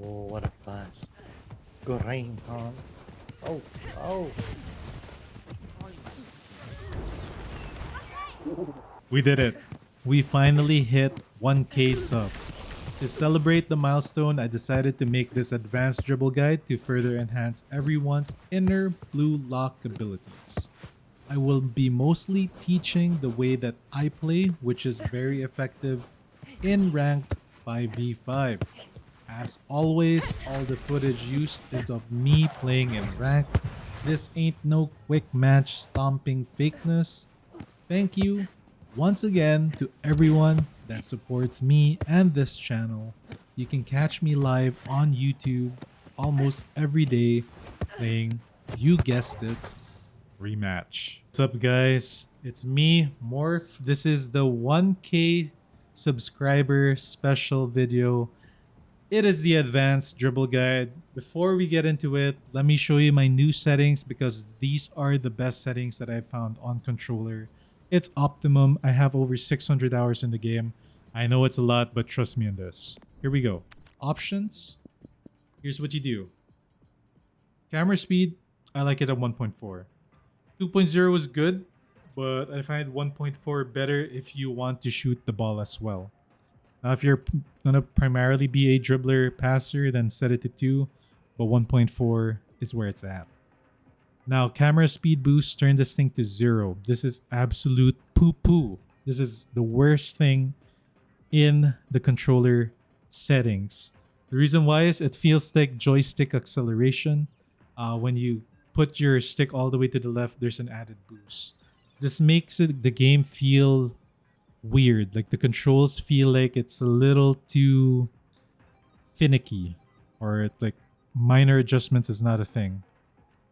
Oh, what a pass. Good rain, Tom. Oh, oh. We did it. We finally hit 1K subs. To celebrate the milestone, I decided to make this advanced dribble guide to further enhance everyone's inner blue lock abilities. I will be mostly teaching the way that I play, which is very effective in ranked 5v5. As always, all the footage used is of me playing in ranked. This ain't no quick match stomping fakeness. Thank you once again to everyone that supports me and this channel. You can catch me live on YouTube almost every day playing, you guessed it, Rematch. What's up, guys? It's me, Morph. This is the 1K subscriber special video. It is the advanced dribble guide. Before we get into it, let me show you my new settings because these are the best settings that I found on controller. It's optimum. I have over 600 hours in the game. I know it's a lot, but trust me on this. Here we go. Options. Here's what you do. Camera speed, I like it at 1.4. 2.0 is good, but I find 1.4 better if you want to shoot the ball as well. Now, if you're gonna primarily be a dribbler passer, then set it to 2, but 1.4 is where it's at. Now, camera speed boost, turn this thing to 0. This is absolute poo-poo. This is the worst thing in the controller settings. The reason why is it feels like joystick acceleration. When you put your stick all the way to the left, there's an added boost. This makes the game feel weird. Like the controls feel like it's a little too finicky, or like minor adjustments is not a thing.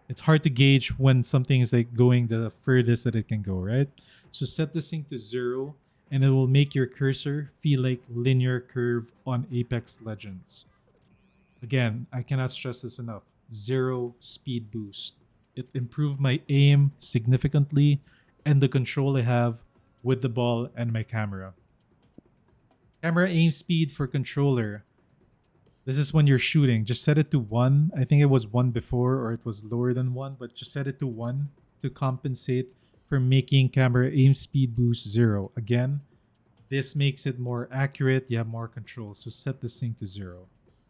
It's hard to gauge when something is like going the furthest that it can go, right? So set this thing to 0 and it will make your cursor feel like linear curve on Apex Legends. Again, I cannot stress this enough. 0 speed boost. It improved my aim significantly and the control I have with the ball and my camera. Camera aim speed for controller. This is when you're shooting. Just set it to 1. I think it was 1 before, or it was lower than 1, but just set it to 1 to compensate for making camera aim speed boost 0. Again, this makes it more accurate. You have more control. So set this thing to 0.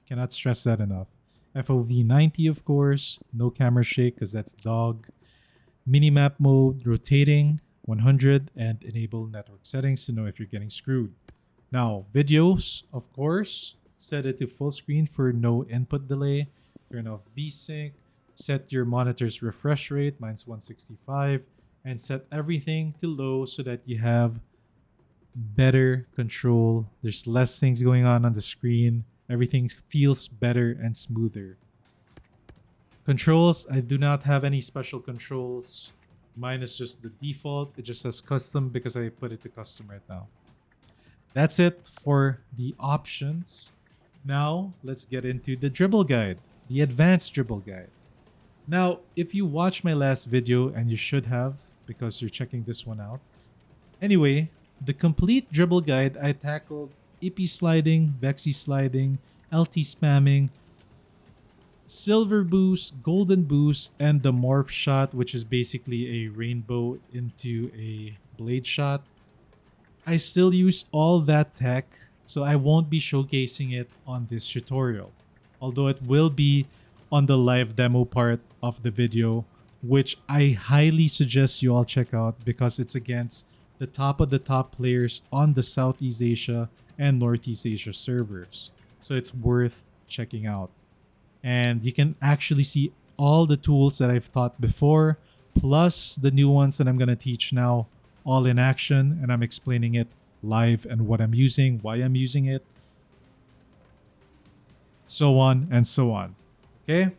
Cannot stress that enough. FOV 90, of course. No camera shake because that's dog. Minimap mode, rotating 100, and enable network settings to know if you're getting screwed. Now, videos, of course. Set it to full screen for no input delay. Turn off VSync. Set your monitor's refresh rate, mine's 165. And set everything to low so that you have better control. There's less things going on the screen. Everything feels better and smoother. Controls, I do not have any special controls. Mine is just the default. It just says custom because I put it to custom right now. That's it for the options. Now, let's get into the dribble guide, the advanced dribble guide. Now, if you watched my last video, and you should have because you're checking this one out. Anyway, the complete dribble guide, I tackled EP sliding, Vexy sliding, LT spamming, silver boost, golden boost, and the morph shot, which is basically a rainbow into a blade shot. I still use all that tech, so I won't be showcasing it on this tutorial, although it will be on the live demo part of the video, which I highly suggest you all check out because it's against the top of the top players on the Southeast Asia and Northeast Asia servers. So it's worth checking out. And you can actually see all the tools that I've taught before, plus the new ones that I'm going to teach now, all in action, and I'm explaining it live and what I'm using, why I'm using it, so on and so on. Okay?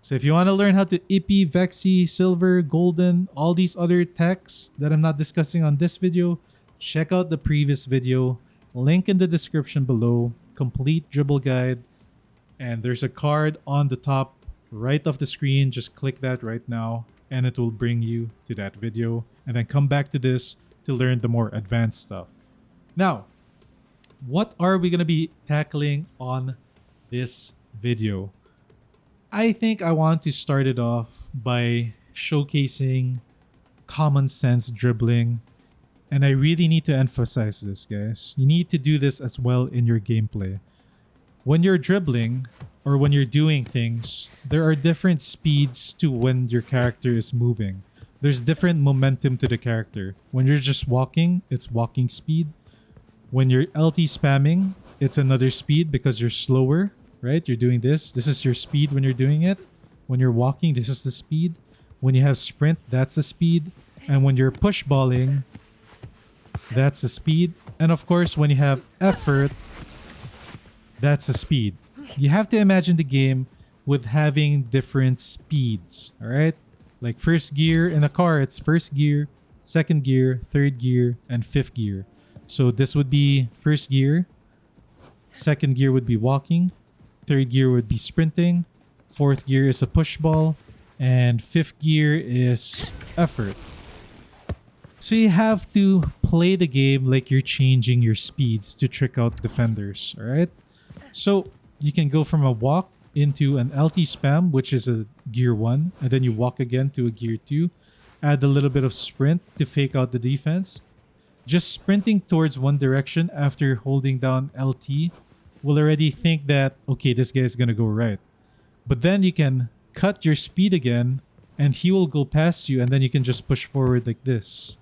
So if you want to learn how to IP, Vexy, Silver, Golden, all these other techs that I'm not discussing on this video, check out the previous video. Link in the description below. Complete dribble guide. And there's a card on the top right of the screen. Just click that right now and it will bring you to that video. And then come back to this to learn the more advanced stuff. Now, what are we going to be tackling on this video. I think I want to start it off by showcasing common sense dribbling. And I really need to emphasize this, guys. You need to do this as well in your gameplay. When you're dribbling or when you're doing things, there are different speeds to when your character is moving. There's different momentum to the character. When you're just walking, it's walking speed. When you're LT spamming, it's another speed because you're slower, right? You're doing this. This is your speed when you're doing it. When you're walking, this is the speed. When you have sprint, that's the speed. And when you're push balling, that's the speed. And of course, when you have effort, that's the speed. You have to imagine the game with having different speeds, all right? Like first gear in a car, it's first gear, second gear, third gear, and fifth gear. So this would be first gear. Second gear would be walking. Third gear would be sprinting. Fourth gear is a push ball. And fifth gear is effort. So you have to play the game like you're changing your speeds to trick out defenders, alright? So you can go from a walk into an LT spam, which is a gear 1, and then you walk again to a gear 2. Add a little bit of sprint to fake out the defense. Just sprinting towards one direction after holding down LT will already think that, okay, this guy is going to go right. But then you can cut your speed again and he will go past you and then you can just push forward like this.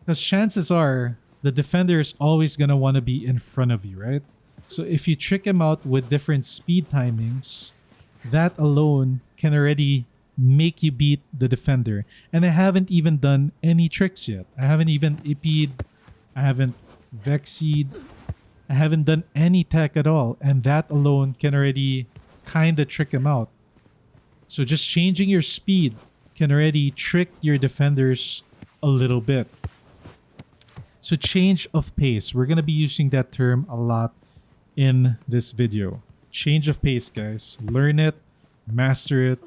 Because chances are the defender is always going to want to be in front of you, right? So if you trick him out with different speed timings, that alone can already make you beat the defender. And I haven't even done any tricks yet. I haven't even IP'd, I haven't Vexied, I haven't done any tech at all. And that alone can already kind of trick him out. So just changing your speed can already trick your defenders a little bit. So change of pace. We're going to be using that term a lot in this video. Change of pace, guys. Learn it, master it.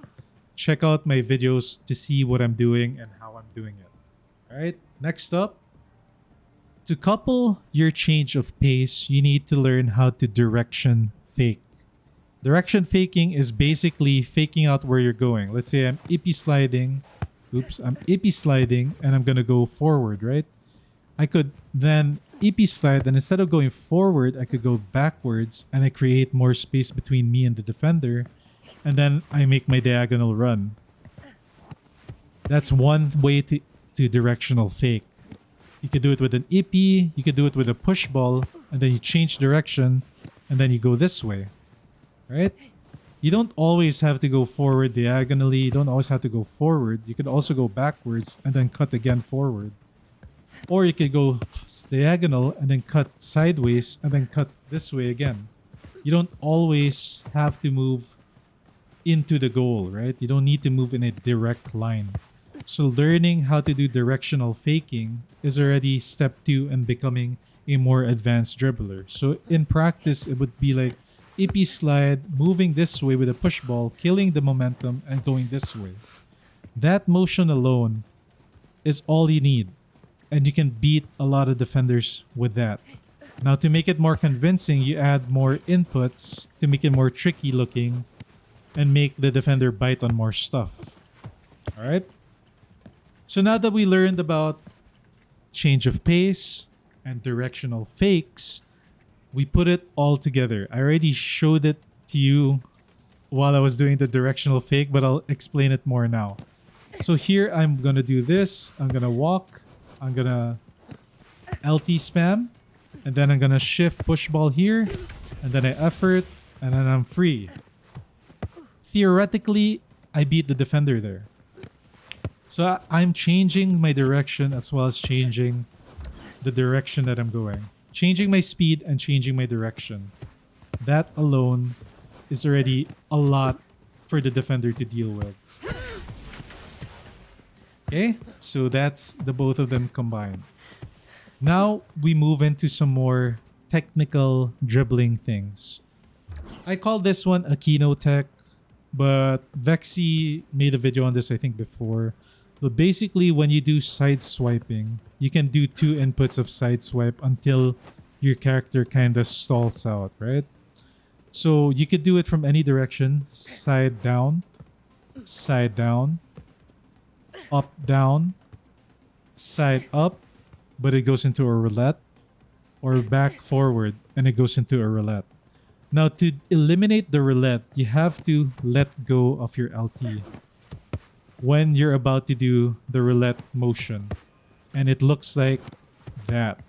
Check out my videos to see what I'm doing and how I'm doing it. Alright, next up. To couple your change of pace, you need to learn how to direction fake. Direction faking is basically faking out where you're going. Let's say I'm IP sliding. Oops, I'm IP sliding and I'm gonna go forward, right? I could then EP slide, and instead of going forward, I could go backwards and I create more space between me and the defender, and then I make my diagonal run. That's one way to directional fake. You could do it with an EP, you could do it with a push ball, and then you change direction, and then you go this way. Right? You don't always have to go forward diagonally, you don't always have to go forward. You could also go backwards and then cut again forward. Or you could go diagonal and then cut sideways and then cut this way again. You don't always have to move into the goal, right? You don't need to move in a direct line. So learning how to do directional faking is already step 2 in becoming a more advanced dribbler. So in practice, it would be like EP slide, moving this way with a push ball, killing the momentum, and going this way. That motion alone is all you need. And you can beat a lot of defenders with that. Now, to make it more convincing, you add more inputs to make it more tricky looking and make the defender bite on more stuff. Alright? So now that we learned about change of pace and directional fakes, we put it all together. I already showed it to you while I was doing the directional fake, but I'll explain it more now. So here I'm going to do this. I'm going to walk. I'm gonna LT spam, and then I'm gonna shift push ball here, and then I effort, and then I'm free. Theoretically, I beat the defender there. So I'm changing my direction as well as changing the direction that I'm going. Changing my speed and changing my direction. That alone is already a lot for the defender to deal with. Okay, so that's the both of them combined. Now we move into some more technical dribbling things. I call this one Akeno Tech, but Vexy made a video on this I think before. But basically when you do side swiping, you can do 2 inputs of side swipe until your character kind of stalls out, right? So you could do it from any direction. Side down, up down, side up, but it goes into a roulette, or back forward and it goes into a roulette. Now to eliminate the roulette, you have to let go of your LT when you're about to do the roulette motion. And it looks like that.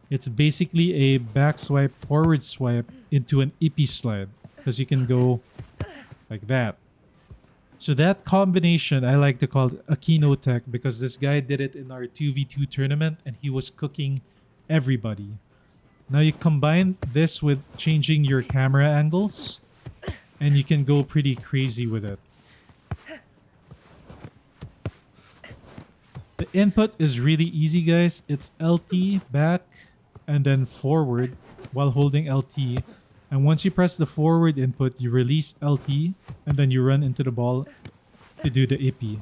It's basically a back swipe, forward swipe into an ippy slide, because you can go like that. So that combination I like to call Akeno Tech, because this guy did it in our 2v2 tournament and he was cooking everybody. Now you combine this with changing your camera angles and you can go pretty crazy with it. The input is really easy, guys. It's LT, back, and then forward while holding LT. And once you press the forward input, you release LT, and then you run into the ball to do the ippy.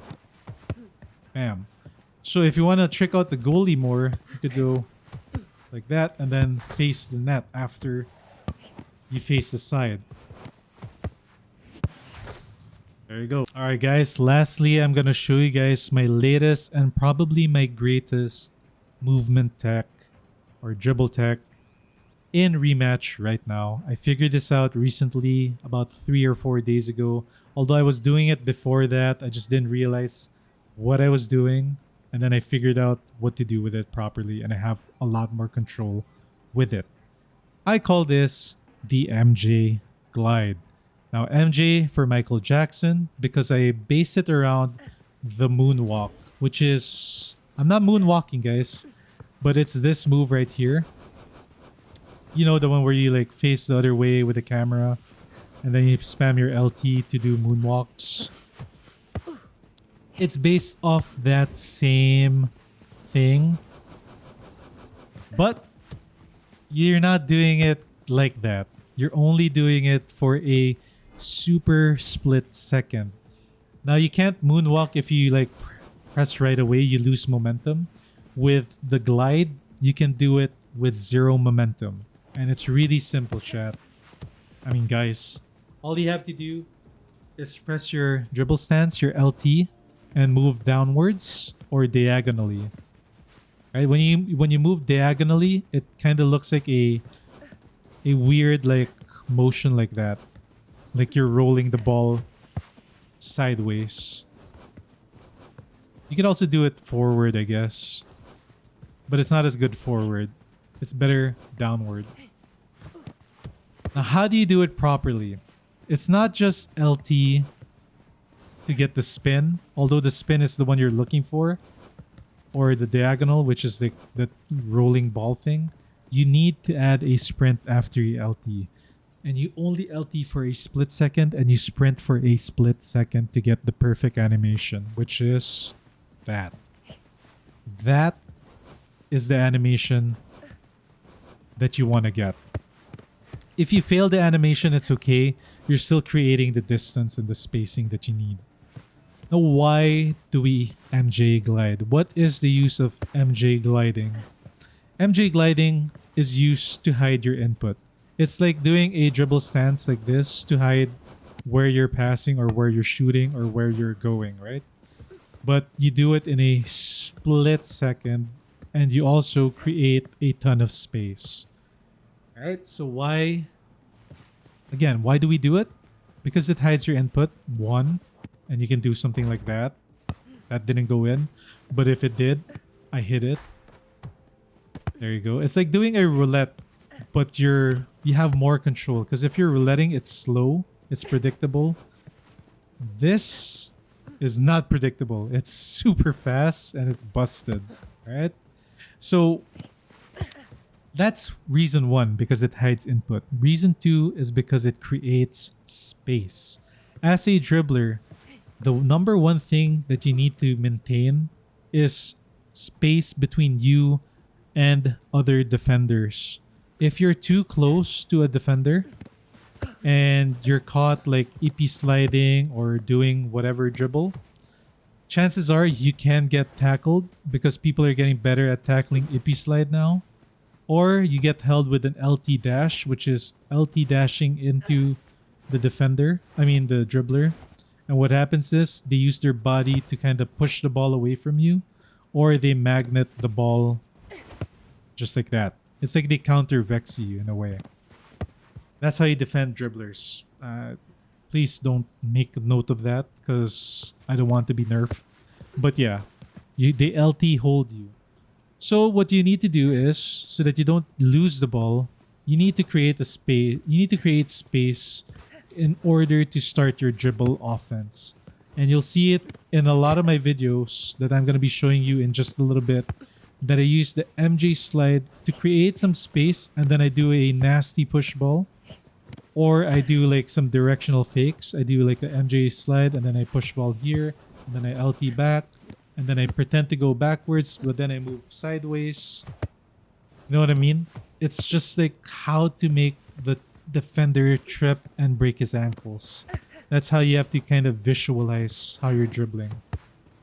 Bam. So if you want to trick out the goalie more, you could go like that, and then face the net after you face the side. There you go. Alright guys, lastly, I'm gonna show you guys my latest and probably my greatest movement tech or dribble tech in Rematch right now. I figured this out recently, about 3 or 4 days ago. Although I was doing it before that, I just didn't realize what I was doing. And then I figured out what to do with it properly, and I have a lot more control with it. I call this the MJ Glide. Now, MJ for Michael Jackson, because I base it around the moonwalk, which is... I'm not moonwalking, guys, but it's this move right here. You know, the one where you like face the other way with the camera, and then you spam your LT to do moonwalks. It's based off that same thing, but you're not doing it like that. You're only doing it for a super split second. Now you can't moonwalk if you like press right away, you lose momentum. With the glide, you can do it with 0 momentum. And it's really simple, chat. I mean, guys, all you have to do is press your dribble stance, your LT, and move downwards or diagonally. Right? When you move diagonally, it kind of looks like a weird like motion like that. Like you're rolling the ball sideways. You can also do it forward, I guess. But it's not as good forward. It's better downward. Now, how do you do it properly? It's not just LT to get the spin, although the spin is the one you're looking for, or the diagonal, which is the rolling ball thing. You need to add a sprint after your LT. And you only LT for a split second, and you sprint for a split second to get the perfect animation, which is that. That is the animation that you want to get. If you fail the animation, it's okay. You're still creating the distance and the spacing that you need. Now, why do we MJ glide? What is the use of MJ gliding? MJ gliding is used to hide your input. It's like doing a dribble stance like this to hide where you're passing or where you're shooting or where you're going, right? But you do it in a split second, and you also create a ton of space. Alright, so why do we do it? Because it hides your input, 1, and you can do something like that. That didn't go in, but if it did, I hit it. There you go. It's like doing a roulette, but you have more control, because if you're rouletting, it's slow, it's predictable. This is not predictable. It's super fast and it's busted. Alright? So that's reason 1, because it hides input. Reason 2 is because it creates space. As a dribbler, the number 1 thing that you need to maintain is space between you and other defenders. If you're too close to a defender and you're caught like EP sliding or doing whatever dribble, chances are you can get tackled, because people are getting better at tackling EP slide now. Or you get held with an LT dash, which is LT dashing into the defender, I mean the dribbler. And what happens is they use their body to kind of push the ball away from you, or they magnet the ball just like that. It's like they counter vex you in a way. That's how you defend dribblers. Please don't make a note of that because I don't want to be nerfed. But yeah, they LT hold you. So what you need to do is, so that you don't lose the ball, you need to create a space. You need to create space in order to start your dribble offense. And you'll see it in a lot of my videos that I'm going to be showing you in just a little bit, that I use the MJ slide to create some space, and then I do a nasty push ball. Or I do like some directional fakes. I do like an MJ slide, and then I push ball here, and then I LT back, and then I pretend to go backwards, but then I move sideways. You know what I mean? It's just like how to make the defender trip and break his ankles. That's how you have to kind of visualize how you're dribbling.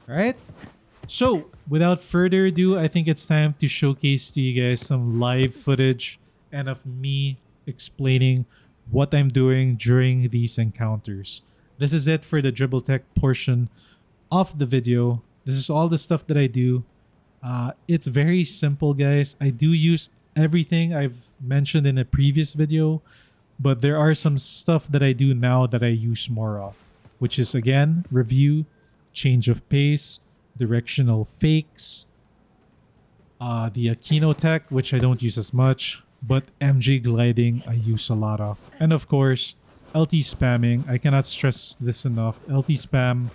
Alright? So, without further ado, I think it's time to showcase to you guys some live footage and of me explaining what I'm doing during these encounters. This is it for the Dribble Tech portion of the video. This is all the stuff that I do. It's very simple, guys. I do use everything I've mentioned in a previous video, but there are some stuff that I do now that I use more of, which is again, review, change of pace, directional fakes, the Akeno Tech, which I don't use as much, but MJ gliding I use a lot of. And of course, LT spamming. I cannot stress this enough. LT spam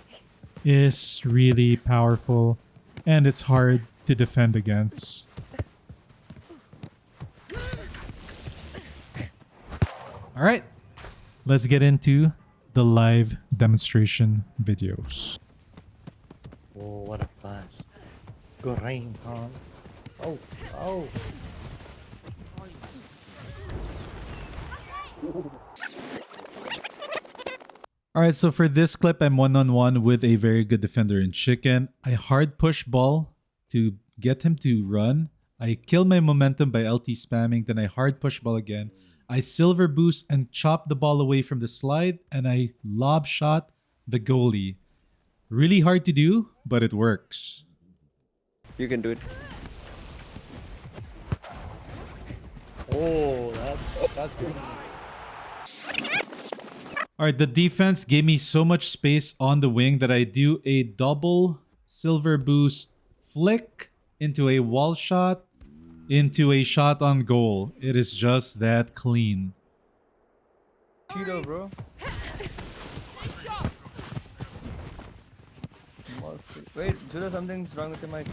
is really powerful and it's hard to defend against. Alright, let's get into the live demonstration videos. Oh, what a fast. Great, huh? Oh, oh. Alright, so for this clip, I'm one-on-one with a very good defender in Chicken. I hard push ball to get him to run. I kill my momentum by LT spamming, then I hard push ball again. I silver boost and chop the ball away from the slide, and I lob shot the goalie. Really hard to do, but it works. You can do it. Oh, that's good. Alright, the defense gave me so much space on the wing that I do a double silver boost flick into a wall shot into a shot on goal. It is just that clean. Cheeto, bro. Wait, Judah, something's wrong with the mic.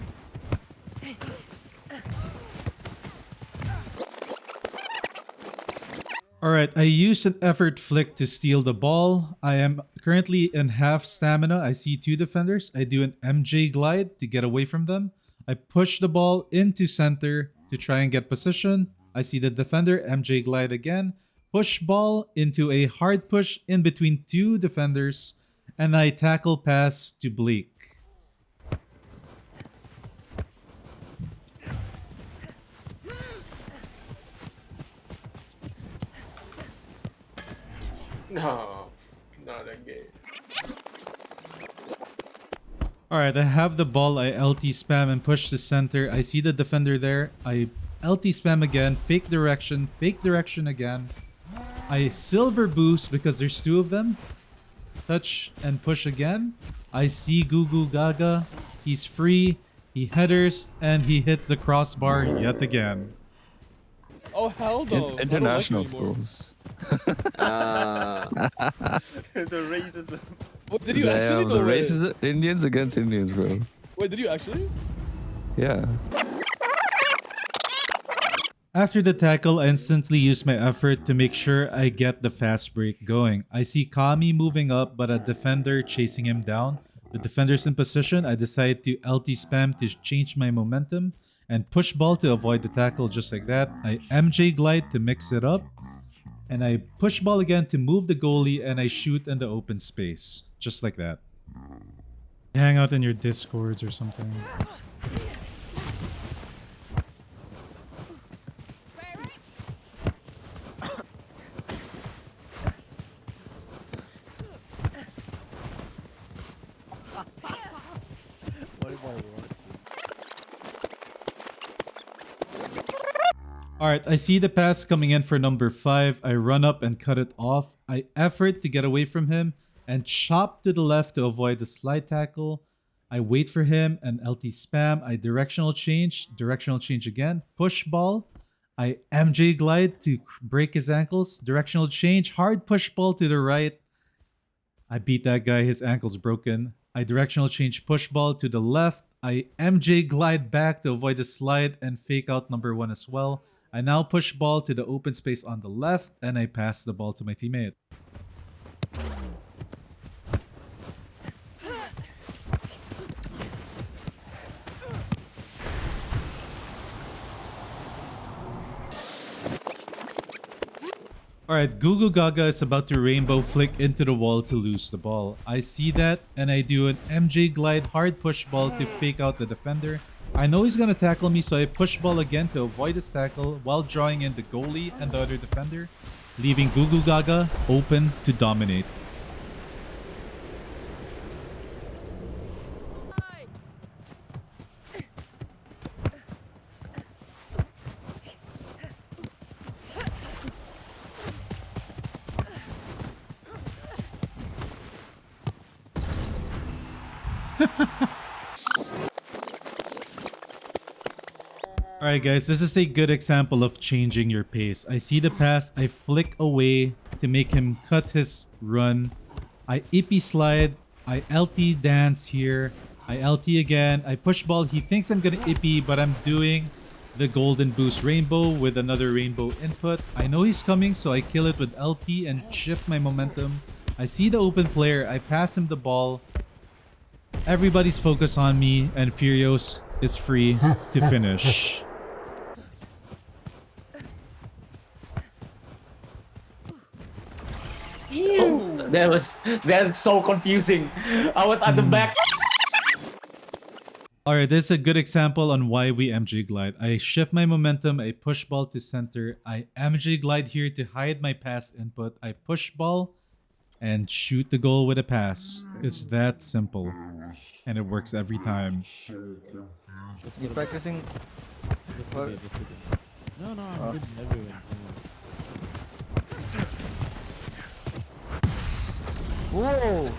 Alright, I use an effort flick to steal the ball. I am currently in half stamina. I see two defenders. I do an MJ glide to get away from them. I push the ball into center to try and get position. I see the defender, MJ glide again. Push ball into a hard push in between two defenders. And I tackle pass to Bleak. No, not again. Alright, I have the ball. I LT spam and push to center. I see the defender there. I LT spam again. Fake direction again. I silver boost because there's two of them. Touch and push again. I see Goo Goo Gaga. He's free. He headers and he hits the crossbar yet again. Oh hell no! International I don't like you anymore. schools. The racism. What did you actually? The No way. races, Indians against Indians, bro. Wait, did you actually? Yeah. After the tackle, I instantly use my effort to make sure I get the fast break going. I see Kami moving up, but a defender chasing him down. The defender's in position. I decide to LT spam to change my momentum and push ball to avoid the tackle just like that. I MJ glide to mix it up. And I push ball again to move the goalie and I shoot in the open space. Just like that. Hang out in your discords or something. Alright, I see the pass coming in for number 5. I run up and cut it off. I effort to get away from him and chop to the left to avoid the slide tackle. I wait for him and LT spam. I directional change again. Push ball. I MJ glide to break his ankles. Directional change. Hard push ball to the right. I beat that guy. His ankle's broken. I directional change push ball to the left. I MJ glide back to avoid the slide and fake out number 1 as well. I now push ball to the open space on the left and I pass the ball to my teammate. Alright, Gugu Gaga is about to rainbow flick into the wall to lose the ball. I see that and I do an MJ glide hard push ball to fake out the defender. I know he's gonna tackle me, so I push ball again to avoid his tackle while drawing in the goalie and the other defender, leaving Gugu Gaga open to dominate. Alright guys, this is a good example of changing your pace. I see the pass, I flick away to make him cut his run. I EP slide, I LT dance here, I LT again, I push ball. He thinks I'm gonna EP, but I'm doing the golden boost rainbow with another rainbow input. I know he's coming, so I kill it with LT and shift my momentum. I see the open player, I pass him the ball. Everybody's focused on me, and Furios is free to finish. Oh, that's so confusing. I was at the back. Alright, this is a good example on why we MJ glide. I shift my momentum, I push ball to center, I MJ glide here to hide my pass input, I push ball and shoot the goal with a pass. It's that simple. And it works every time. You practicing? Just a bit. No, I'm good everywhere. Whoa!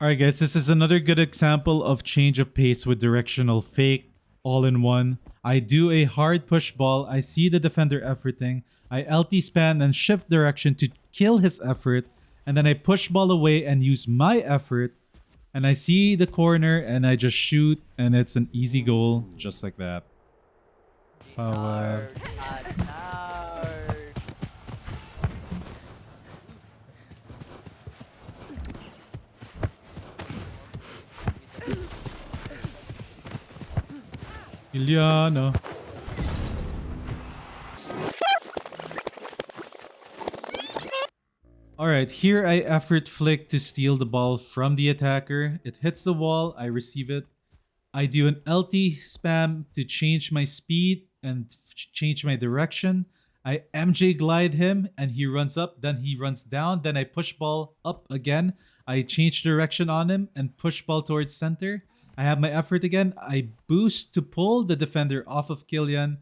Alright guys, this is another good example of change of pace with directional fake all in one. I do a hard push ball, I see the defender efforting, I LT span and shift direction to kill his effort, and then I push ball away and use my effort, and I see the corner and I just shoot, and it's an easy goal just like that. Power. Iliana. Alright, here I effort flick to steal the ball from the attacker. It hits the wall, I receive it. I do an LT spam to change my speed and change my direction. I MJ glide him and he runs up, then he runs down, then I push ball up again. I change direction on him and push ball towards center. I have my effort again. I boost to pull the defender off of Killian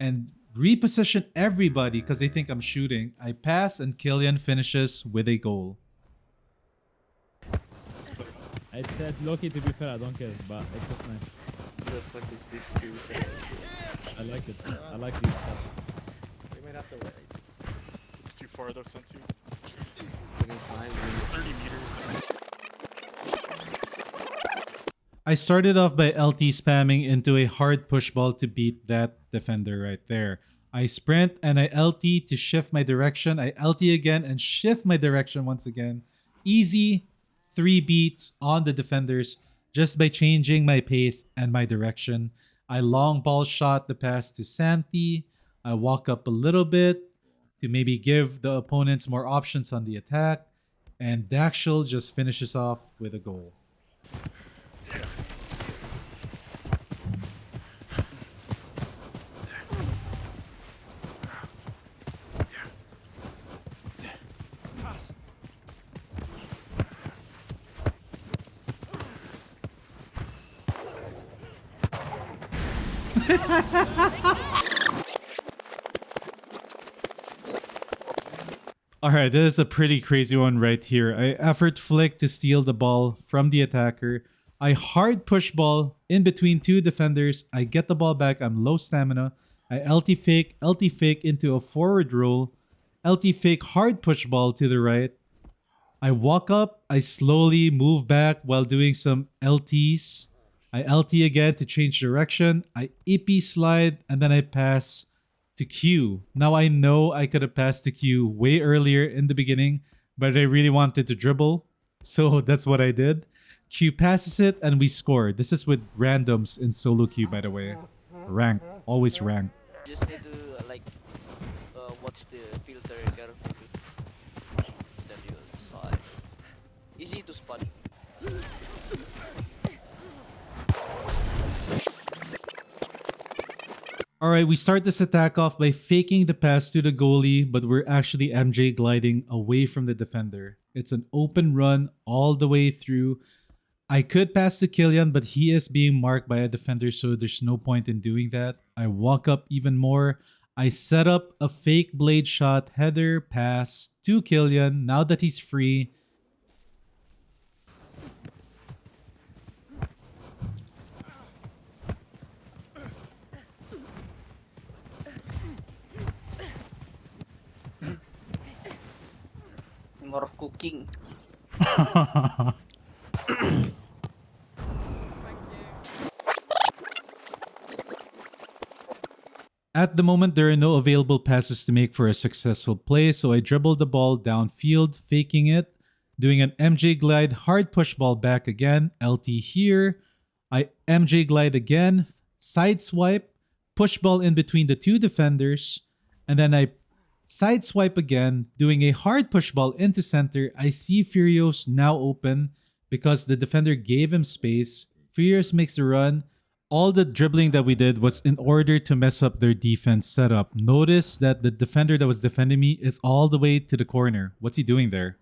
and reposition everybody because they think I'm shooting. I pass and Killian finishes with a goal. I said Loki, to be fair, I don't care, but it was nice. What the fuck is this dude? I like it. I like this stuff. We might have to wait. It's too far though, sent to. We can find 30 meters. I started off by LT spamming into a hard push ball to beat that defender right there. I sprint and I LT to shift my direction. I LT again and shift my direction once again. Easy 3 beats on the defenders just by changing my pace and my direction. I long ball shot the pass to Santi. I walk up a little bit to maybe give the opponents more options on the attack. And Daxel just finishes off with a goal. Alright, this is a pretty crazy one right here. I effort flick to steal the ball from the attacker. I hard push ball in between two defenders. I get the ball back. I'm low stamina. I LT fake into a forward roll. LT fake hard push ball to the right. I walk up. I slowly move back while doing some LTs. I LT again to change direction. I EP slide and then I pass to Q. Now I know I could have passed to Q way earlier in the beginning, but I really wanted to dribble. So that's what I did. Q passes it and we score. This is with randoms in solo queue, by the way. Rank. Always rank. Just need to watch the filter carefully. Then you'll decide. Easy to spot. Alright, we start this attack off by faking the pass to the goalie, but we're actually MJ gliding away from the defender. It's an open run all the way through. I could pass to Killian, but he is being marked by a defender, so there's no point in doing that. I walk up even more. I set up a fake blade shot, header, pass to Killian. Now that he's free, More of cooking. At the moment, there are no available passes to make for a successful play, so I dribble the ball downfield, faking it, doing an MJ glide, hard push ball back again, LT here. I MJ glide again, side swipe, push ball in between the two defenders, and then I side swipe again, doing a hard push ball into center. I see Furios now open because the defender gave him space. Furios makes the run. All the dribbling that we did was in order to mess up their defense setup. Notice that the defender that was defending me is all the way to the corner. What's he doing there?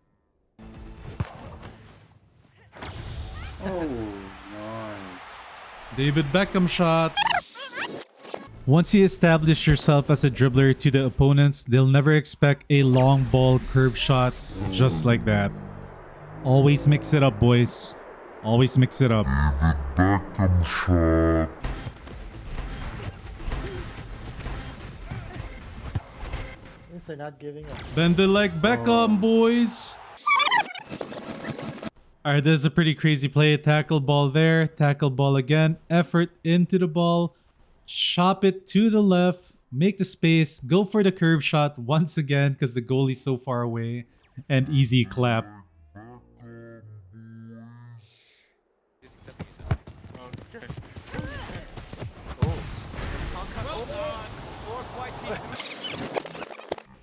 Oh, nice. David Beckham shot. Once you establish yourself as a dribbler to the opponents, they'll never expect a long ball curve shot just like that. Always mix it up, boys. Always mix it up. Beckham shot. Means they're not giving up. Bend it like Beckham, boys. Alright, this is a pretty crazy play. Tackle ball there. Tackle ball again. Effort into the ball. Chop it to the left. Make the space. Go for the curve shot once again because the goalie's so far away. And easy clap. Okay.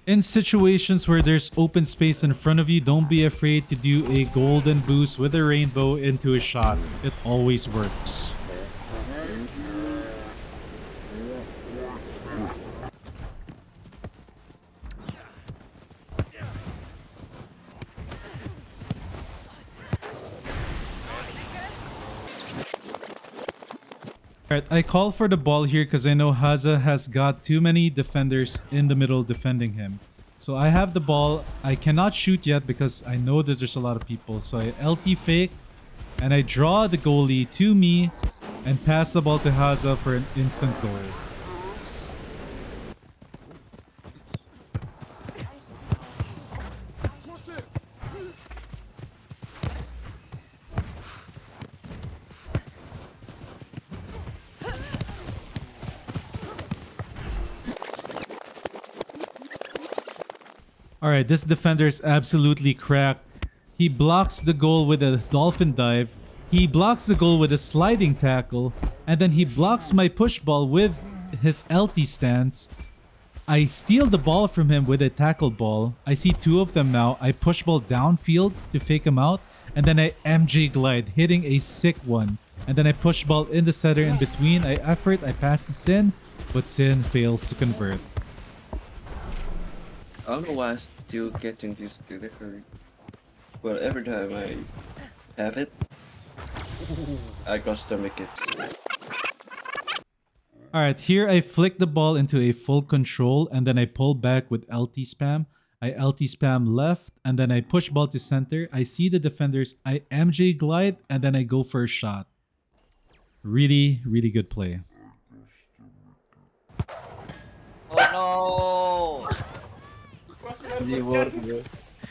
In situations where there's open space in front of you, don't be afraid to do a golden boost with a rainbow into a shot. It always works. Alright, I call for the ball here because I know Haza has got too many defenders in the middle defending him. So I have the ball. I cannot shoot yet because I know that there's a lot of people. So I LT fake and I draw the goalie to me and pass the ball to Haza for an instant goal. Alright, this defender is absolutely cracked. He blocks the goal with a dolphin dive. He blocks the goal with a sliding tackle. And then he blocks my push ball with his LT stance. I steal the ball from him with a tackle ball. I see two of them now. I push ball downfield to fake him out. And then I MJ glide, hitting a sick one. And then I push ball in the center in between. I effort, I pass to Sin. But Sin fails to convert. I don't know why I'm still getting this delivery. But every time I have it, I got stomach it. Alright, here I flick the ball into a full control and then I pull back with LT spam. I LT spam left and then I push ball to center. I see the defenders. I MJ glide and then I go for a shot. Really, really good play. Oh Easy work, bro.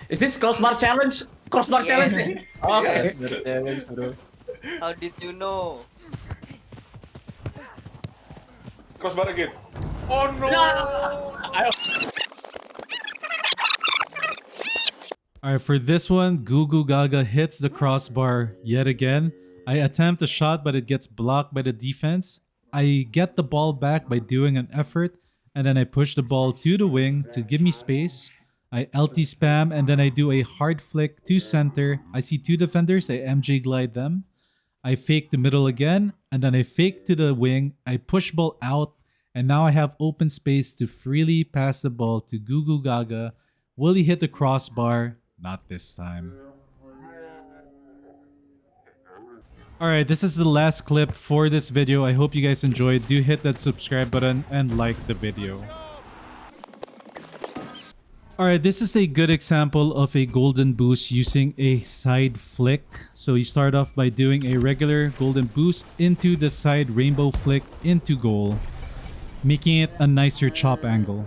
Is this crossbar challenge? Crossbar Yeah. challenge? Okay. Better challenge, bro. no! How did you know? Crossbar again. Oh no! Alright, for this one, Goo Goo Gaga hits the crossbar yet again. I attempt a shot, but it gets blocked by the defense. I get the ball back by doing an effort, and then I push the ball to the wing to give me space. I LT spam, and then I do a hard flick to center. I see two defenders, I MJ glide them. I fake the middle again, and then I fake to the wing. I push ball out, and now I have open space to freely pass the ball to Goo Goo Gaga. Will he hit the crossbar? Not this time. Alright, this is the last clip for this video. I hope you guys enjoyed. Do hit that subscribe button and like the video. Alright, this is a good example of a golden boost using a side flick. So you start off by doing a regular golden boost into the side rainbow flick into goal, making it a nicer chop angle.